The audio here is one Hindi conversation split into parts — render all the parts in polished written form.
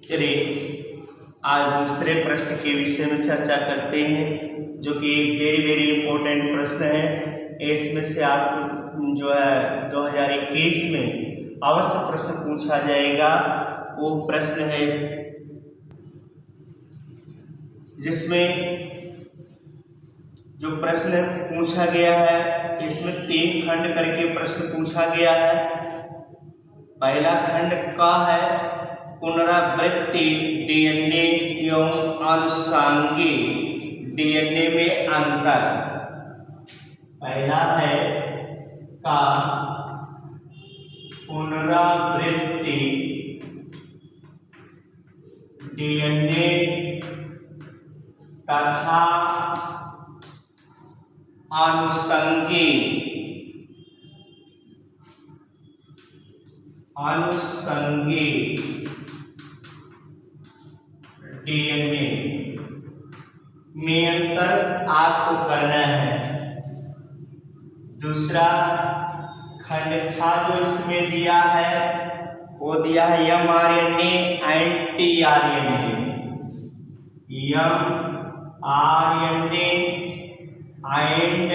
चलिए आज दूसरे प्रश्न के विषय में चर्चा करते हैं, जो कि वेरी वेरी इम्पोर्टेंट प्रश्न है। इसमें से आपको जो है 2021 में अवश्य प्रश्न पूछा जाएगा। वो प्रश्न है जिसमें जो प्रश्न पूछा गया है, इसमें 3 खंड करके प्रश्न पूछा गया है। पहला खंड का है पुनरावृत्ति डीएनए एवं आनुषंगिक डीएनए में अंतर। पहला है का पुनरावृत्ति डीएनए तथा आनुषंगिक डीएनए में अंतर आपको करना है। दूसरा खंड था जो इसमें दिया है, वो दिया है mRNA and tRNA। mRNA and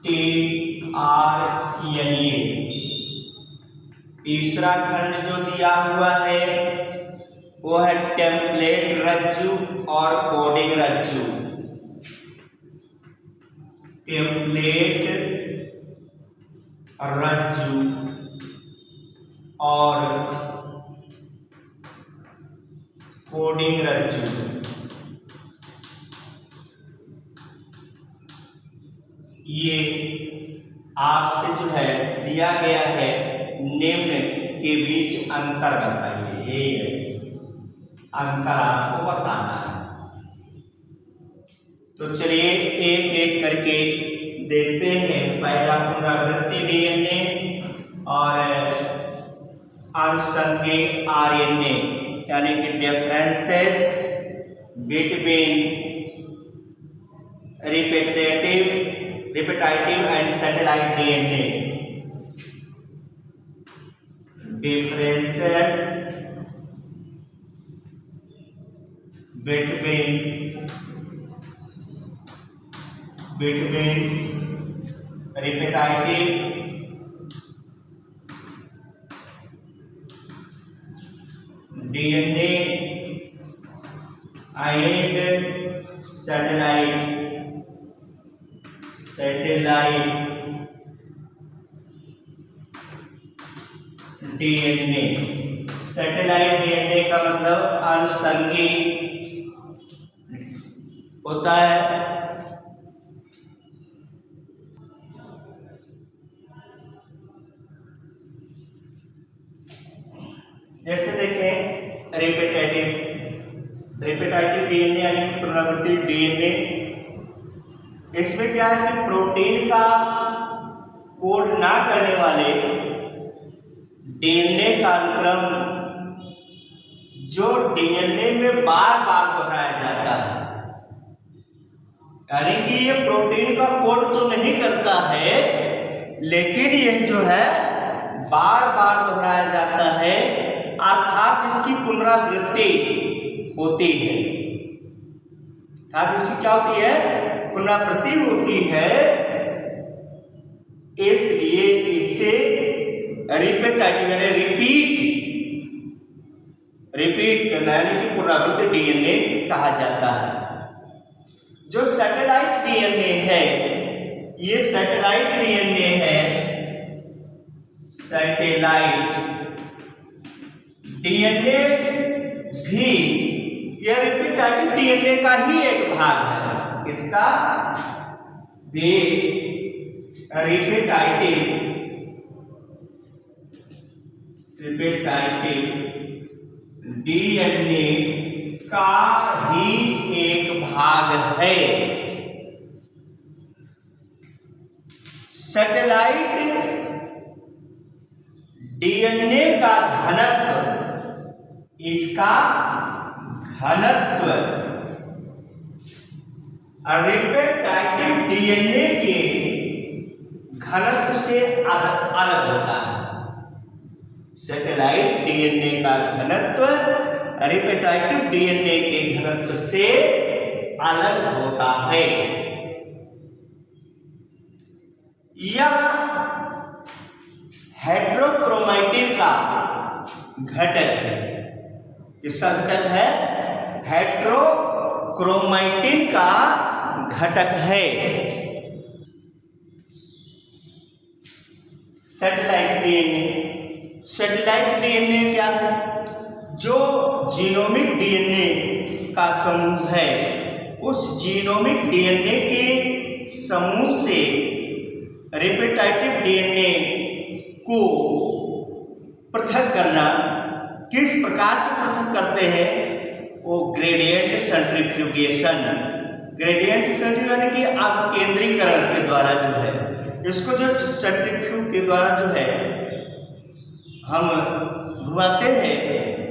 tRNA। तीसरा खंड जो दिया हुआ है वो है टेम्पलेट रज्जु और कोडिंग रज्जु। टेम्पलेट रज्जु और कोडिंग रज्जु। ये आपसे जो है दिया गया है, निम्न के बीच अंतर बताइए। ये अंतर आपको बताना है। तो चलिए एक एक करके देखते हैं। पहला पुनरावृत्ति डीएनए और आनुषंगिक आरएनए, यानी कि differences between repetitive and satellite DNA. differences between repetitive DNA and satellite DNA. Satellite DNA का मतलब आनुषंगिक होता है। जैसे देखें रिपीटेटिव डीएनए यानी पुनरावृत्ति डीएनए, इसमें क्या है कि प्रोटीन का कोड ना करने वाले डीएनए का अनुक्रम जो डीएनए में बार बार दोहराया जाता है, यानी कि ये प्रोटीन का कोड तो नहीं करता है, लेकिन यह जो है बार बार दोहराया जाता है, अर्थात इसकी पुनरावृत्ति होती है। अर्थात इसकी क्या होती है? पुनरावृत्ति होती है। इसलिए इसे रिपीटेटिव यानी रिपीट करना यानी कि पुनरावृत्ति डीएनए कहा जाता है। जो सैटेलाइट डीएनए है, ये सैटेलाइट डीएनए है। सैटेलाइट डीएनए भी यह रिपीटेटिव डीएनए का ही एक भाग है। इसका भी रिपीटेटिव डीएनए का ही एक भाग है। सैटेलाइट डीएनए का घनत्व, इसका घनत्व रिपीटेटिव डीएनए के घनत्व से अलग होता है। सैटेलाइट डीएनए का घनत्व रिपीटेटिव डीएनए के घनत्व से अलग होता है। यह हेट्रोक्रोमैटिन का घटक है। इसका घटक है हेट्रोक्रोमैटिन का घटक है। सैटेलाइट डीएनए क्या है? जो जीनोमिक डीएनए का समूह है, उस जीनोमिक डीएनए के समूह से रिपीटेटिव डीएनए को पृथक करना किस प्रकार से पृथक करते हैं? वो ग्रेडियंट सेंट्रीफ्यूगेशन, ग्रेडियंट सेंट्रीफ्यूगेशन यानी कि अपकेंद्रीकरण के द्वारा जो है, इसको जो सेंट्रीफ्यूग के द्वारा जो है हम घुमाते हैं,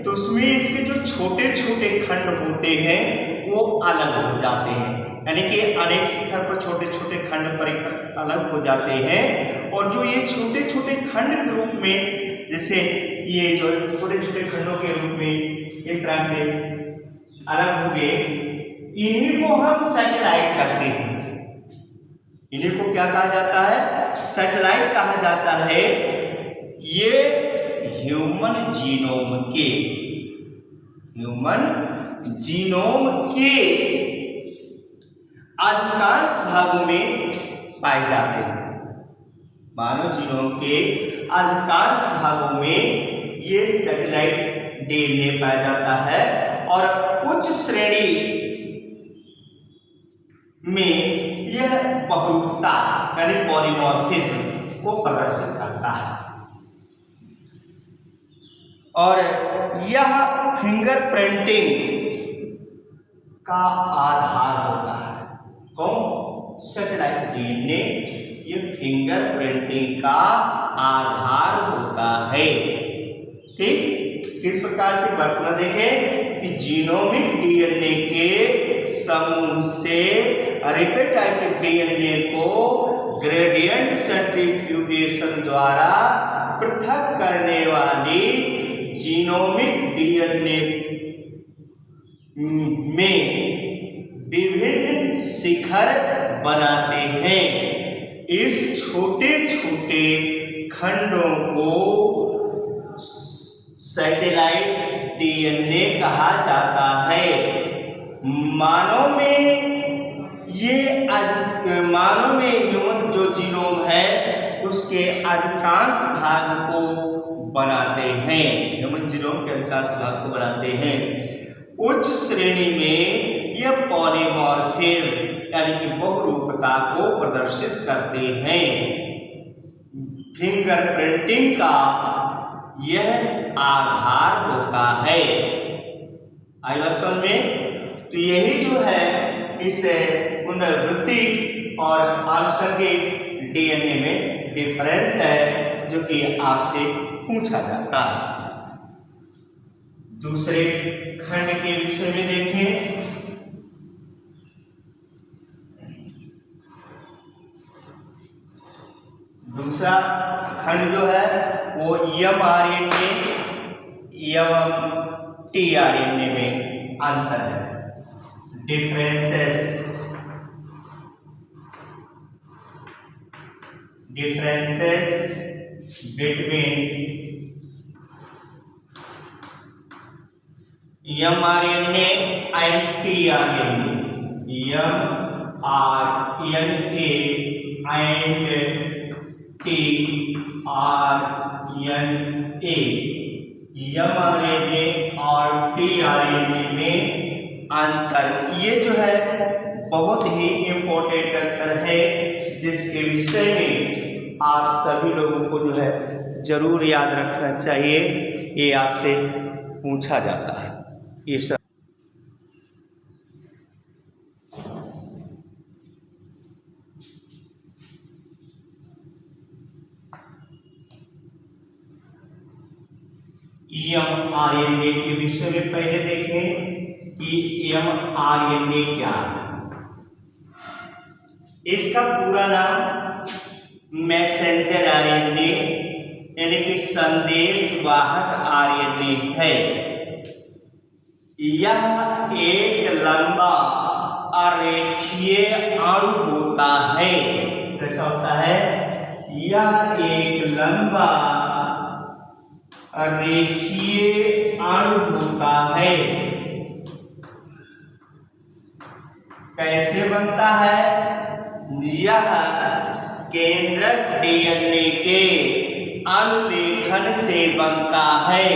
तो उसमें इसके जो छोटे छोटे खंड होते हैं वो अलग हो जाते हैं, यानी कि अनेक शिखर पर छोटे छोटे खंड पर अलग हो जाते हैं। और जो ये छोटे छोटे खंड के रूप में, जैसे ये जो छोटे छोटे खंडों के रूप में इस तरह से अलग हो गए, इन्हीं को हम सैटेलाइट कहते हैं। इन्हीं को क्या कहा जाता है? सैटेलाइट कहा जाता है। ये ह्यूमन जीनोम के अधिकांश भागों में पाए जाते हैं। मानव जीनोम के अधिकांश भागों में ये सैटेलाइट डीएनए पाया जाता है और उच्च श्रेणी में यह बहुरूपता यानी पॉलीमॉर्फिज्म को प्रदर्शित करता है। और यह फिंगरप्रिंटिंग का आधार होता है। कौन? सैटेलाइट डीएनए ये फिंगरप्रिंटिंग का आधार होता है। ठीक, किस प्रकार से कल्पना देखें कि जीनोमिक डीएनए के समूह से रिपीटेटिव डीएनए को ग्रेडियंट सेंट्रीफ्यूगेशन द्वारा पृथक करने वाली जीनोमिक डीएनए में विभिन्न शिखर बनाते हैं। इस छोटे छोटे खंडों को सैटेलाइट डीएनए कहा जाता है। मानव में ह्यूमन जो जीनोम है उसके अधिकांश भाग को बनाते हैं। ह्यूमन जीनोम के अधिकांश भाग को बनाते हैं। उच्च श्रेणी में यह पॉलीमॉर्फिज्म यानी कि बहुरूपता को प्रदर्शित करते हैं। फिंगरप्रिंटिंग का यह आधार होता है। आई बात समझ में? तो यही जो है इस पुनरावृत्ति और आनुषंगिक डीएनए में डिफरेंस है, जो कि आपसे पूछा जाता है। दूसरे खंड के विषय में देखें। दूसरा खंड जो है वो mRNA एवं tRNA में अंतर है। differences between mRNA and tRNA, mRNA and mRNA और tRNA में अंतर, ये जो है बहुत ही इम्पोर्टेंट अंतर है, जिसके विषय में आप सभी लोगों को जो है जरूर याद रखना चाहिए। ये आपसे पूछा जाता है ये सब। mRNA के विषय में पहले देखें कि mRNA क्या है। इसका पूरा नाम मैसेंजर आरएनए यानी कि संदेश वाहक आरएनए है। यह एक लंबा अरेखीय अणु होता है। कैसा होता है? यह एक लंबा रेखीय अणु होता है। कैसे बनता है? यह केंद्रक डीएनए के अनुलेखन से बनता है।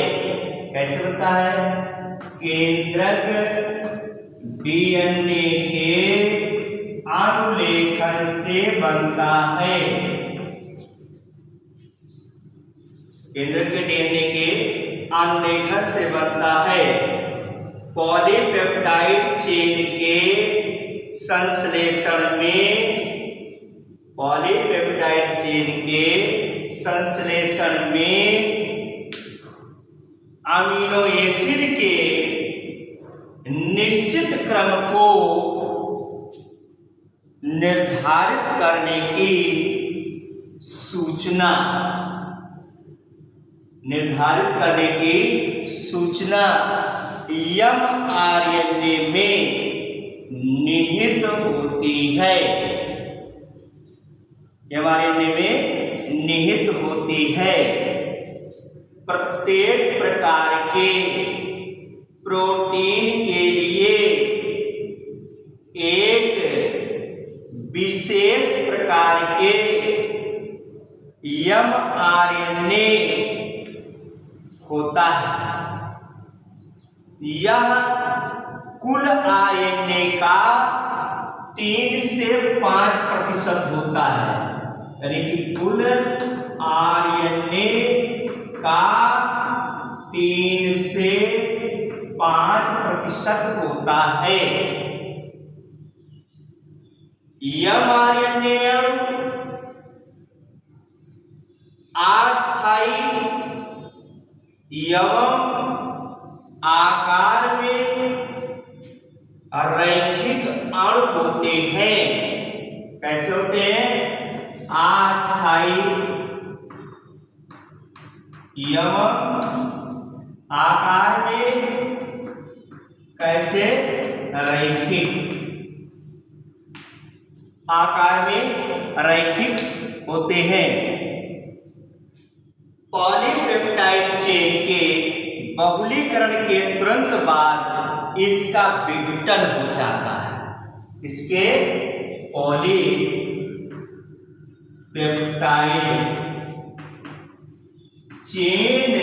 कैसे बनता है? केंद्रक डीएनए के अनुलेखन से बनता है। केंद्रक के डीएनए के अनुलेखन से बनता है। पॉलीपेप्टाइड चेन के संश्लेषण में, पॉलीपेप्टाइड चेन के संश्लेषण में अमीनो एसिड के निश्चित क्रम को निर्धारित करने की सूचना, निर्धारित करने की सूचना mRNA में निहित होती है। mRNA में निहित होती है। प्रत्येक प्रकार के प्रोटीन के लिए एक विशेष प्रकार के mRNA होता है। यह कुल आरएनए का 3 से 5% होता है। यानी कि कुल आरएनए का 3 से 5% होता है। mRNA अस्थायी एवं आकार में रैखिक अणु होते हैं। कैसे होते हैं? अस्थायी एवं आकार में कैसे? रैखिक, आकार में रैखिक होते हैं। पॉलीपेप्टाइड चेन के बहुलीकरण के तुरंत बाद इसका विघटन हो जाता है। इसके पॉलीपेप्टाइड चेन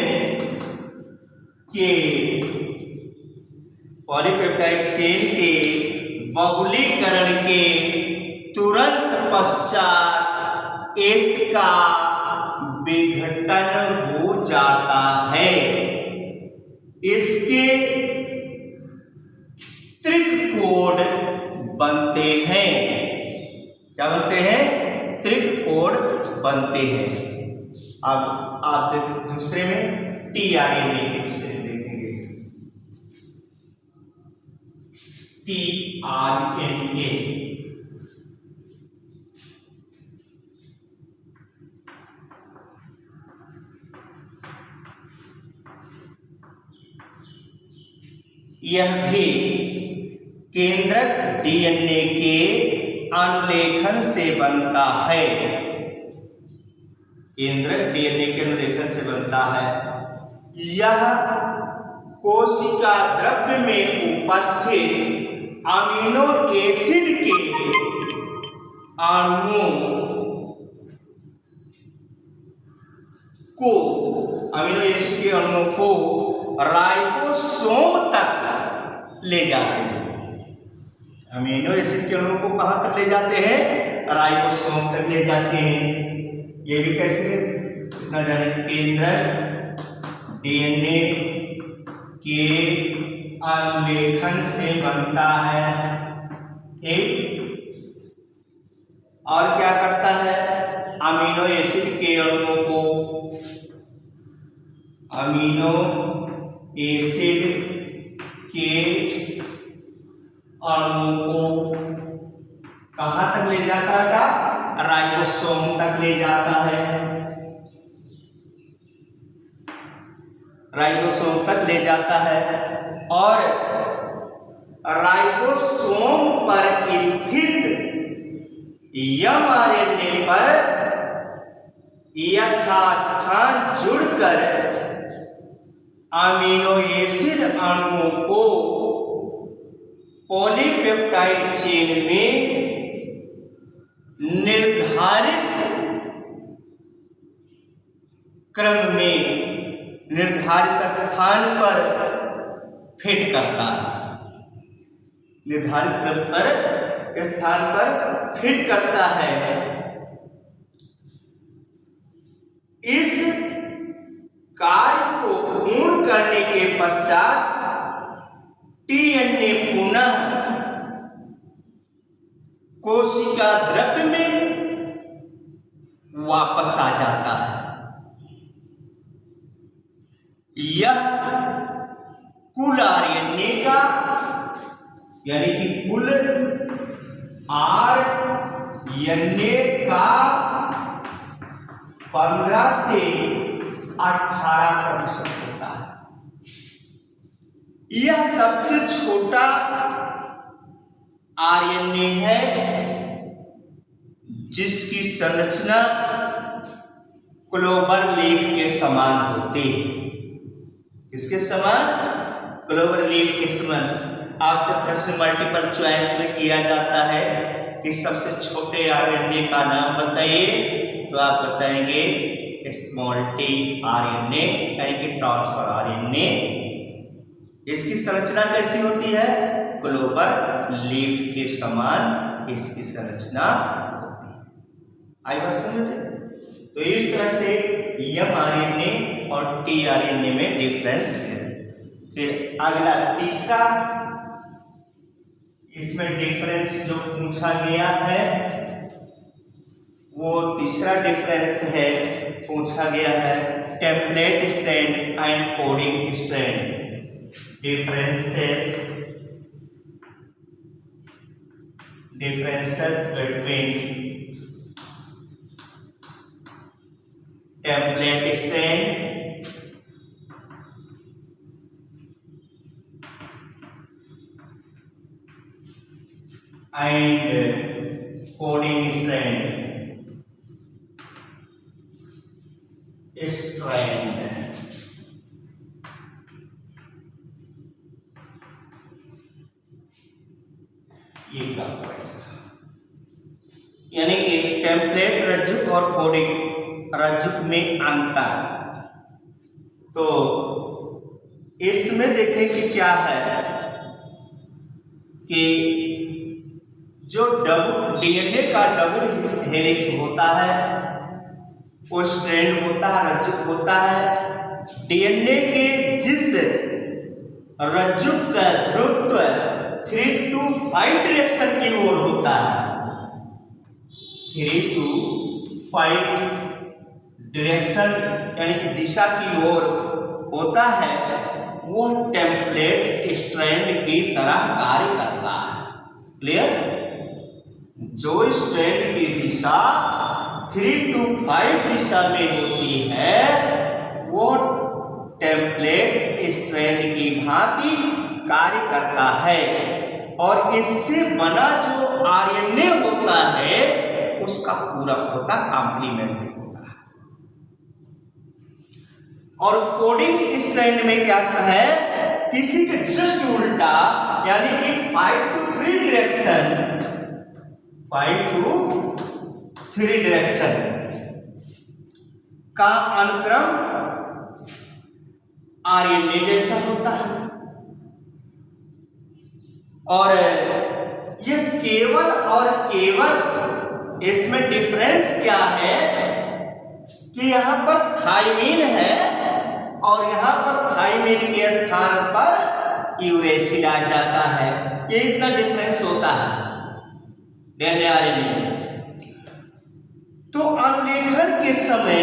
के, पॉलीपेप्टाइड चेन के बहुलीकरण के तुरंत पश्चात इसका विघटन हो जाता है। इसके त्रिकोण बनते हैं। क्या बनते हैं? त्रिकोण बनते हैं। अब आप दूसरे में टीआरएनए के विषय में देखेंगे। टीआरएनए यह भी केंद्रक डीएनए के अनुलेखन से बनता है। केंद्रक डीएनए के अनुलेखन से बनता है। यह कोशिका द्रव्य में उपस्थित अमीनो एसिड के अणुओं को, अमीनो एसिड के अणुओं को राइबोसोम तक ले जाते हैं। अमीनो एसिड के अणुओं को कहां तक ले जाते हैं? राइबोसोम तक ले जाते हैं। ये भी कैसे? कितना जाने? केंद्रक डीएनए के अनुलेखन से बनता है। ठीक। और क्या करता है? अमीनो एसिड के अणुओं को, अमीनो एसिड के अणुओं को कहां तक ले जाता है? राइबोसोम तक ले जाता है। राइबोसोम तक ले जाता है और राइबोसोम पर स्थित mRNA पर यथास्थान जुड़कर अमीनो एसिड अणुओं को पॉलीपेप्टाइड चेन में निर्धारित क्रम में निर्धारित स्थान पर फिट करता है, निर्धारित क्रम पर स्थान पर फिट करता है। इस कार्य को पूर्ण करने के पश्चात टीएनए पुनः कोशिका द्रव्य में वापस आ जाता है। यह कुल आरएनए का यानी कि कुल आरएनए का 15 से 18% होता है। यह सबसे छोटा आरएनए है जिसकी संरचना क्लोवर लीफ के समान होती है। किसके समान? क्लोवर लीफ के समान। आपसे प्रश्न मल्टीपल चॉइस में किया जाता है कि सबसे छोटे आरएनए का नाम बताइए, तो आप बताएंगे स्मॉल टी आरएनए यानी कि ट्रांसफर आरएनए। इसकी संरचना कैसी होती है? क्लोवर लीफ के समान इसकी संरचना होती है। आई बात समझ में? तो इस तरह से mRNA और tRNA में डिफरेंस है। फिर अगला तीसरा इसमें डिफरेंस जो पूछा गया है वो तीसरा डिफरेंस है, पूछा गया है template strand and coding strand. Differences between template strand and coding strand ये क्या यानी कि टेम्पलेट रज्जुक और कोडिंग रज्जुक में अंतर। तो इसमें देखें कि क्या है कि जो डबल डीएनए का डबल हेलिक्स होता है वो स्ट्रैंड होता है, रज्जुक होता है। डीएनए के जिस रज्जुक का ध्रुव 3 to 5 डायरेक्शन की ओर होता है, 3 to 5 डायरेक्शन यानी कि दिशा की ओर होता है, वो टेम्पलेट स्ट्रैंड की तरह कार्य करता है। क्लियर? जो स्ट्रैंड की दिशा 3 to 5 दिशा में होती है वो टेम्पलेट स्ट्रैंड की भांति कार्य करता है और इससे बना जो आरएनए होता है उसका पूरक होता, कॉम्प्लीमेंट्री होता है। और कोडिंग स्ट्रैंड में क्या है? किसी के जस्ट उल्टा यानी कि 5 to 3 डायरेक्शन 5 to 3 डायरेक्शन का अनुक्रम आरएनए जैसा होता है। और यह केवल और केवल इसमें डिफरेंस क्या है कि यहां पर थाइमिन है और यहां पर थाइमिन के स्थान पर यूरेसिल आ जाता है। ये इतना डिफरेंस होता है डीएनए में। तो अनुलेखन के समय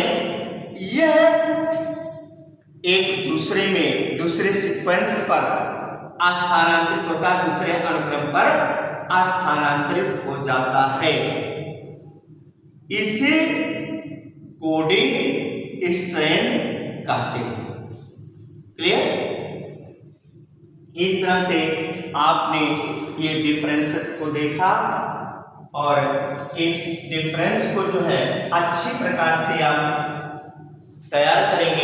यह एक दूसरे में दूसरे सीक्वेंस पर स्थानांतरित होता है, दूसरे अनुक्रम पर स्थानांतरित हो जाता है। इसे कोडिंग स्ट्रैंड कहते हैं। क्लियर? इस तरह से आपने ये डिफरेंसेस को देखा और इन डिफरेंस को जो है अच्छी प्रकार से आप तैयार करेंगे